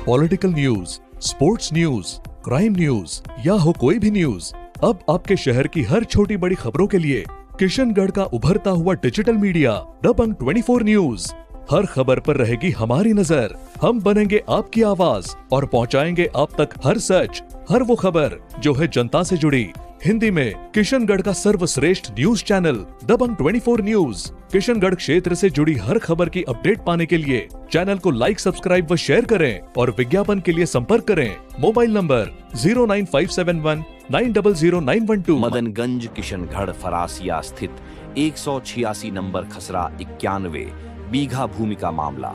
Political news, sports news, crime news या हो कोई भी न्यूज, अब आपके शहर की हर छोटी बड़ी खबरों के लिए किशनगढ़ का उभरता हुआ डिजिटल मीडिया दबंग 24 न्यूज। हर खबर पर रहेगी हमारी नजर। हम बनेंगे आपकी आवाज और पहुंचाएंगे आप तक हर सच, हर वो खबर जो है जनता से जुड़ी। हिंदी में किशनगढ़ का सर्वश्रेष्ठ न्यूज चैनल दबंग 24 न्यूज। किशनगढ़ क्षेत्र से जुड़ी हर खबर की अपडेट पाने के लिए चैनल को लाइक, सब्सक्राइब व शेयर करें और विज्ञापन के लिए संपर्क करें। Mobile number 09571 900912। मदनगंज किशनगढ़ फरासिया स्थित 186 नंबर खसरा 91 बीघा भूमि का मामला।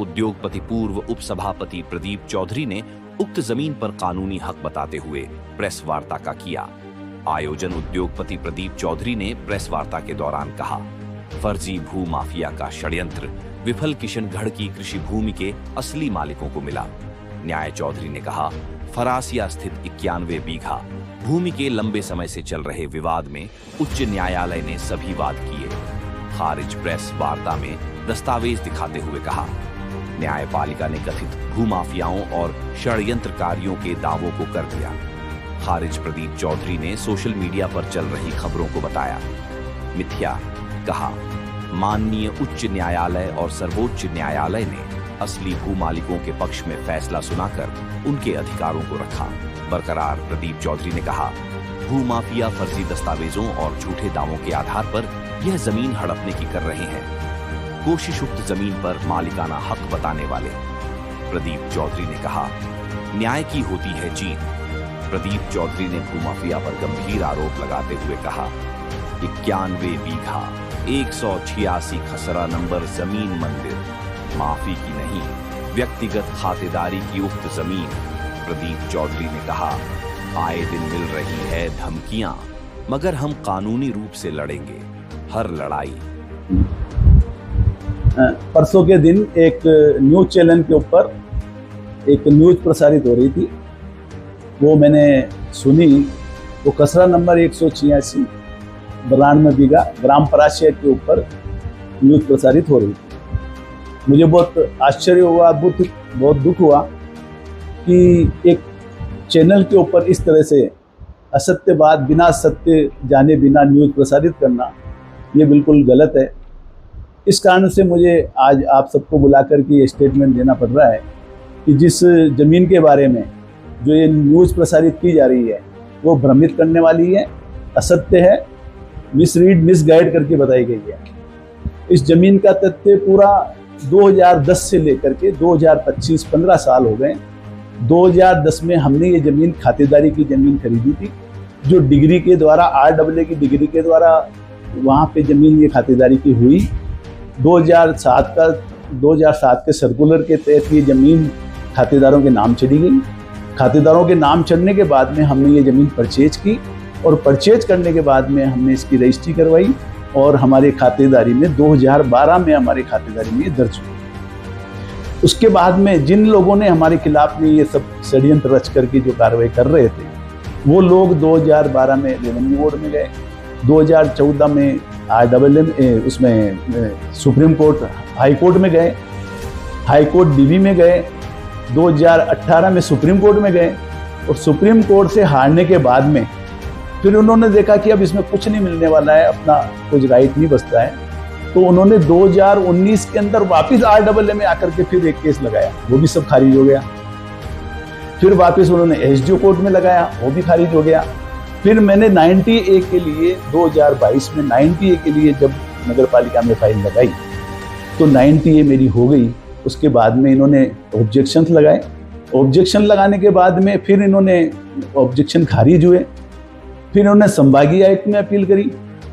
उद्योगपति पूर्व उपसभापति प्रदीप चौधरी ने उक्त जमीन पर कानूनी हक बताते हुए प्रेस वार्ता का किया। आयोजन उद्योगपति प्रदीप चौधरी ने प्रेस वार्ता के दौरान कहा, फर्जी भू माफिया का षड्यंत्र विफल किशनगढ़ की कृषि भूमि के असली मालिकों को मिला। न्याय चौधरी ने कहा, फरासिया स्थित 91 बीघा भूमि के लंबे समय से चल रहे विवाद में उच्च न्यायालय ने सभी वाद किए। खारिज प्रेस वार्ता में दस्तावेज दिखाते हुए कहा, न्यायपालिका ने कथित भूमाफियाओं और षड्यंत्रकारियों के दावों को कर दिया। खारिज प्रदीप चौधरी ने सोशल मीडिया पर चल रही खबरों को बताया मिथ्या। कहा, माननीय उच्च न्यायालय और सर्वोच्च न्यायालय ने असली भूमालिकों के पक्ष में फैसला सुनाकर उनके अधिकारों को रखा बरकरार। प्रदीप चौधरी ने कहा, भूमाफिया फर्जी दस्तावेजों और झूठे दावों के आधार पर यह जमीन हड़पने की कर रहे हैं। कोशिश उक्त जमीन पर मालिकाना हक बताने वाले। प्रदीप चौधरी ने कहा, न्याय की होती है जीत। प्रदीप चौधरी ने भूमाफिया पर गंभीर आरोप लगाते हुए कहा, 91 बीघा 186 खसरा नंबर जमीन मंदिर माफी की नहीं, व्यक्तिगत खातेदारी की उक्त जमीन। प्रदीप चौधरी ने कहा, आए दिन मिल रही है धमकियां, मगर हम कानूनी रूप से लड़ेंगे हर लड़ाई। परसों के दिन एक न्यूज चैनल के ऊपर एक न्यूज प्रसारित हो रही थी, वो मैंने सुनी। वो खसरा नंबर 186 92 बीघा ग्राम परासिया के ऊपर न्यूज प्रसारित हो रही थी। मुझे बहुत आश्चर्य हुआ, बहुत दुख हुआ कि एक चैनल के ऊपर इस तरह से असत्य बात बिना सत्य जाने बिना न्यूज प्रसारित करना, ये बिल्कुल गलत है। इस कारण से मुझे आज आप सबको बुलाकर के ये स्टेटमेंट देना पड़ रहा है कि जिस ज़मीन के बारे में जो ये न्यूज़ प्रसारित की जा रही है वो भ्रमित करने वाली है, असत्य है, मिसगाइड करके बताई गई है। इस ज़मीन का तथ्य पूरा 2010 से लेकर के 2025 15 साल हो गए। 2010 में हमने ये ज़मीन खातेदारी की ज़मीन खरीदी थी, जो डिग्री के द्वारा RAA की डिग्री के द्वारा वहाँ पे ज़मीन ये खातेदारी की हुई। 2007 के सर्कुलर के तहत ये ज़मीन खातेदारों के नाम चढ़ी गई। खातेदारों के नाम चढ़ने के बाद में हमने ये ज़मीन परचेज की और परचेज करने के बाद में हमने इसकी रजिस्ट्री करवाई और हमारे खातेदारी में 2012 में हमारे खातेदारी में ये दर्ज हुई। उसके बाद में जिन लोगों ने हमारे खिलाफ में ये सब षड्यंत्र रच करके जो कार्रवाई कर रहे थे, वो लोग 2012 में रेवेन्यू बोर्ड में गए, 2014 में RAA उसमें सुप्रीम कोर्ट हाई कोर्ट में गए, हाई कोर्ट DV में गए, 2018 में सुप्रीम कोर्ट में गए और सुप्रीम कोर्ट से हारने के बाद में फिर उन्होंने देखा कि अब इसमें कुछ नहीं मिलने वाला है, अपना कुछ राइट नहीं बचता है, तो उन्होंने 2019 के अंदर वापस RAA में आकर के फिर एक केस लगाया, वो भी सब खारिज हो गया। फिर वापस उन्होंने SDO कोर्ट में लगाया, वो भी खारिज हो गया। फिर मैंने 90A के लिए 2022 में 90A के लिए जब नगर पालिका में फाइल लगाई तो 90A मेरी हो गई। उसके बाद में इन्होंने ऑब्जेक्शंस लगाए, ऑब्जेक्शन लगाने के बाद में फिर इन्होंने ऑब्जेक्शन खारिज हुए। फिर इन्होंने संभागीय आयुक्त में अपील करी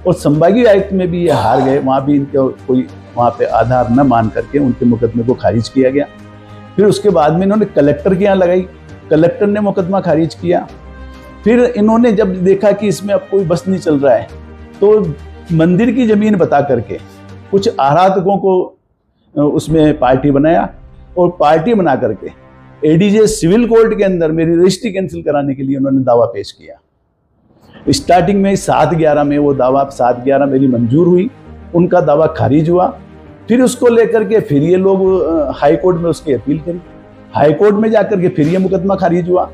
और संभागीय आयुक्त में भी ये हार गए। वहाँ भी इनका कोई वहाँ पे आधार न मान करके उनके मुकदमे को खारिज किया गया। फिर उसके बाद में इन्होंने कलेक्टर के यहाँ लगाई, कलेक्टर ने मुकदमा खारिज किया। फिर इन्होंने जब देखा कि इसमें अब कोई बस नहीं चल रहा है तो मंदिर की ज़मीन बता करके कुछ आराधकों को उसमें पार्टी बनाया और पार्टी बना करके ADJ सिविल कोर्ट के अंदर मेरी रजिस्ट्री कैंसिल कराने के लिए उन्होंने दावा पेश किया। स्टार्टिंग में 7/11 में वो दावा 7/11 मेरी मंजूर हुई, उनका दावा खारिज हुआ। फिर उसको लेकर के फिर ये लोग हाई कोर्ट में उसकी अपील करी। हाई कोर्ट में जाकर के फिर ये मुकदमा खारिज हुआ,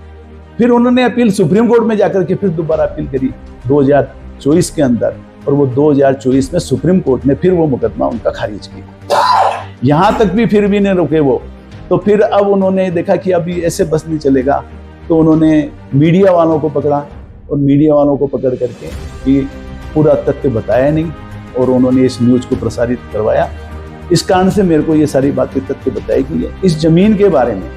फिर उन्होंने अपील सुप्रीम कोर्ट में जाकर के फिर दोबारा अपील करी 2024 के अंदर, और वो 2024 में सुप्रीम कोर्ट ने फिर वो मुकदमा उनका खारिज किया। यहाँ तक भी फिर भी नहीं रुके वो, तो फिर अब उन्होंने देखा कि अभी ऐसे बस नहीं चलेगा, तो उन्होंने मीडिया वालों को पकड़ा, और मीडिया वालों को पकड़ करके कि पूरा तथ्य बताया नहीं, और उन्होंने इस न्यूज़ को प्रसारित करवाया। इस कारण से मेरे को ये सारी बातें तथ्य बताई गई है। इस जमीन के बारे में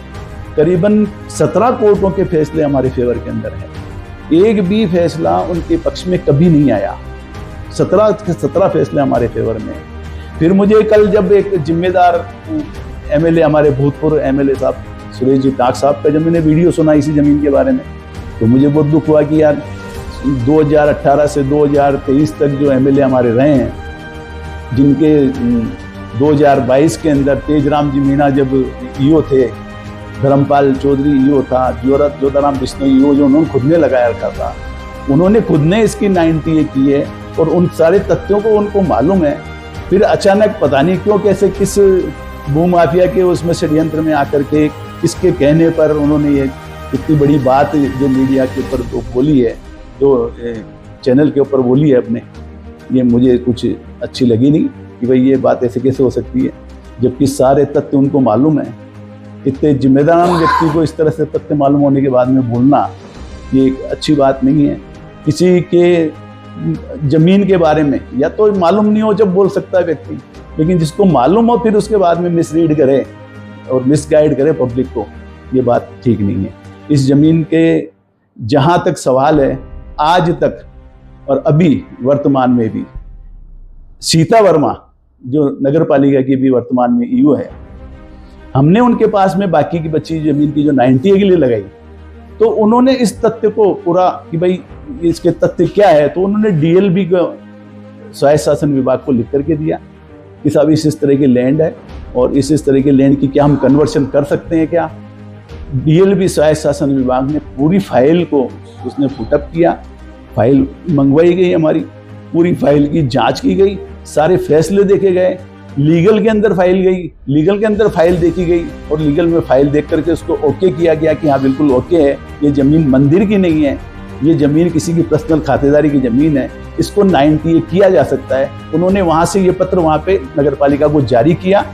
करीबन 17 कोर्टों के फैसले हमारे फेवर के अंदर है, एक भी फैसला उनके पक्ष में कभी नहीं आया। 17 के 17 फैसले हमारे फेवर में। फिर मुझे कल जब एक जिम्मेदार एमएलए, हमारे भूतपूर्व एमएलए साहब सुरेश जी टाक साहब का जब मैंने वीडियो सुना इसी जमीन के बारे में, तो मुझे बहुत दुख हुआ कि यार 2018 से 2023 तक जो एमएलए हमारे रहे हैं, जिनके 2022 के अंदर तेजराम जी मीणा जब ईओ थे, धर्मपाल चौधरी ईओ था, जोधाराम बिश्नोई ईओ, जो उन्होंने खुद ने लगाया रखा था, उन्होंने खुद ने इसकी 90 की है, और उन सारे तथ्यों को उनको मालूम है। फिर अचानक पता नहीं क्यों कैसे किस भूमाफिया के उसमें षड्यंत्र में आकर के इसके कहने पर उन्होंने ये इतनी बड़ी बात जो मीडिया के ऊपर जो बोली है, जो चैनल के ऊपर बोली है अपने, ये मुझे कुछ अच्छी लगी नहीं कि भाई ये बात ऐसे कैसे हो सकती है, जबकि सारे तथ्य उनको मालूम है। इतने जिम्मेदार व्यक्ति को इस तरह से तथ्य मालूम होने के बाद में बोलना, ये एक अच्छी बात नहीं है। किसी के जमीन के बारे में या तो मालूम नहीं हो जब बोल सकता है व्यक्ति, लेकिन जिसको मालूम हो फिर उसके बाद में मिसरीड करे और मिसगाइड करे पब्लिक को, ये बात ठीक नहीं है। इस जमीन के जहां तक सवाल है, आज तक और अभी वर्तमान में भी सीता वर्मा जो नगर पालिका की भी वर्तमान में ईओ है, हमने उनके पास में बाकी की बची जमीन की जो 90 के लिए लगाई, तो उन्होंने इस तथ्य को पूरा कि भाई इसके तथ्य क्या है, तो उन्होंने डीएलबी को, स्वायत्त शासन विभाग को लिख करके दिया कि साहब इस तरह की लैंड है और इस तरह की लैंड की क्या हम कन्वर्शन कर सकते हैं क्या। डीएलबी स्वायत्त शासन विभाग ने पूरी फाइल को उसने फुटअप किया, फाइल मंगवाई गई, हमारी पूरी फाइल की जांच की गई, सारे फैसले देखे गए, लीगल के अंदर फाइल गई, लीगल के अंदर फाइल देखी गई, और लीगल में फाइल देख करके उसको ओके किया गया कि हाँ बिल्कुल ओके है, ये जमीन मंदिर की नहीं है, ये जमीन किसी की पर्सनल खातेदारी की जमीन है, इसको 90 किया जा सकता है। उन्होंने वहां से ये पत्र वहां पे नगर पालिका को जारी किया।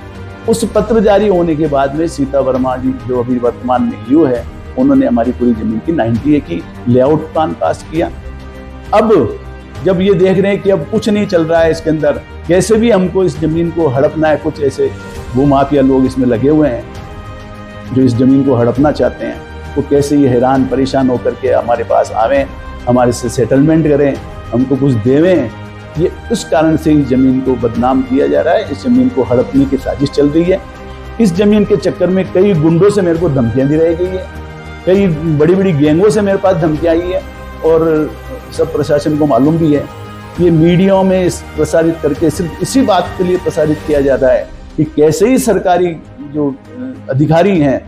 उस पत्र जारी होने के बाद में सीता वर्मा जी जो अभी वर्तमान में ईओ है, उन्होंने हमारी पूरी जमीन की 90 की लेआउट प्लान पास किया। अब जब ये देख रहे हैं कि अब कुछ नहीं चल रहा है इसके अंदर, कैसे भी हमको इस जमीन को हड़पना है, कुछ ऐसे भूमाफिया लोग इसमें लगे हुए हैं जो इस जमीन को हड़पना चाहते हैं, तो कैसे ये हैरान परेशान होकर के हमारे पास आवें, हमारे से सेटलमेंट करें, हमको कुछ देवें, ये उस कारण से इस जमीन को बदनाम किया जा रहा है। इस जमीन को हड़पने की साजिश चल रही है। इस जमीन के चक्कर में कई गुंडों से मेरे को धमकियां दी रही गई है, कई बड़ी बड़ी गैंगों से मेरे पास धमकियां आई है, और सब प्रशासन को मालूम भी है। ये मीडिया में प्रसारित करके सिर्फ इसी बात के लिए प्रसारित किया जाता है कि कैसे ही सरकारी जो अधिकारी हैं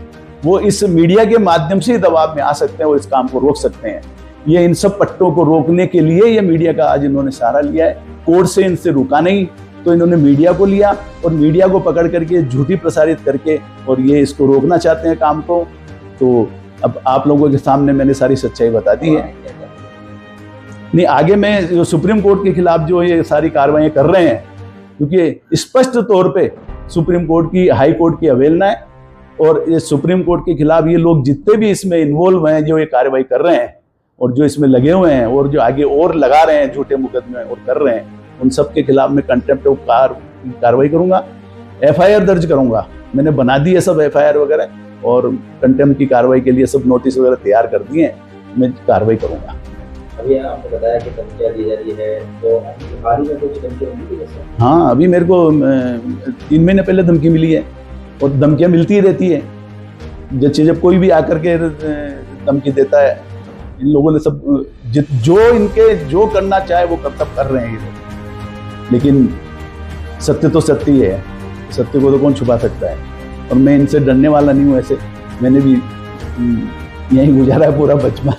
वो इस मीडिया के माध्यम से ही दबाव में आ सकते हैं और इस काम को रोक सकते हैं। ये इन सब पट्टों को रोकने के लिए ये मीडिया का आज इन्होंने सहारा लिया है। कोर्ट से इनसे रुका नहीं, तो इन्होंने मीडिया को लिया और मीडिया को पकड़ करके झूठी प्रसारित करके और ये इसको रोकना चाहते हैं काम को। तो अब आप लोगों के सामने मैंने सारी सच्चाई बता दी है। नहीं, आगे मैं जो सुप्रीम कोर्ट के खिलाफ जो ये सारी कार्रवाइयाँ कर रहे हैं, क्योंकि स्पष्ट तौर पे सुप्रीम कोर्ट की, हाई कोर्ट की अवहेलना है, और ये सुप्रीम कोर्ट के खिलाफ ये लोग जितने भी इसमें इन्वॉल्व हैं, जो ये कार्रवाई कर रहे हैं और जो इसमें लगे हुए हैं और जो आगे और लगा रहे हैं झूठे मुकदमे और कर रहे हैं, उन सब के खिलाफ मैं कंटेम्प्ट ऑफ कार्रवाई करूंगा, एफआईआर दर्ज करूंगा। मैंने बना दी है सब एफआईआर वगैरह, और कंटेम्प्ट की कार्रवाई के लिए सब नोटिस वगैरह तैयार कर दिए हैं, मैं कार्रवाई करूंगा। अभी आपने बताया कि धमकियां दी जा रही है, तो हाल ही में कुछ धमकियां मिली है? हाँ, अभी मेरे को 3 महीने पहले धमकी मिली है, और धमकियां मिलती ही रहती है। जब कोई भी आकर के धमकी देता है, इन लोगों ने सब जो इनके जो करना चाहे वो सब कर रहे हैं ये लोग, लेकिन सत्य तो सत्य ही है, सत्य को तो कौन छुपा सकता है। और मैं इनसे डरने वाला नहीं हूँ। ऐसे मैंने भी यहीं गुजारा है पूरा बचपन।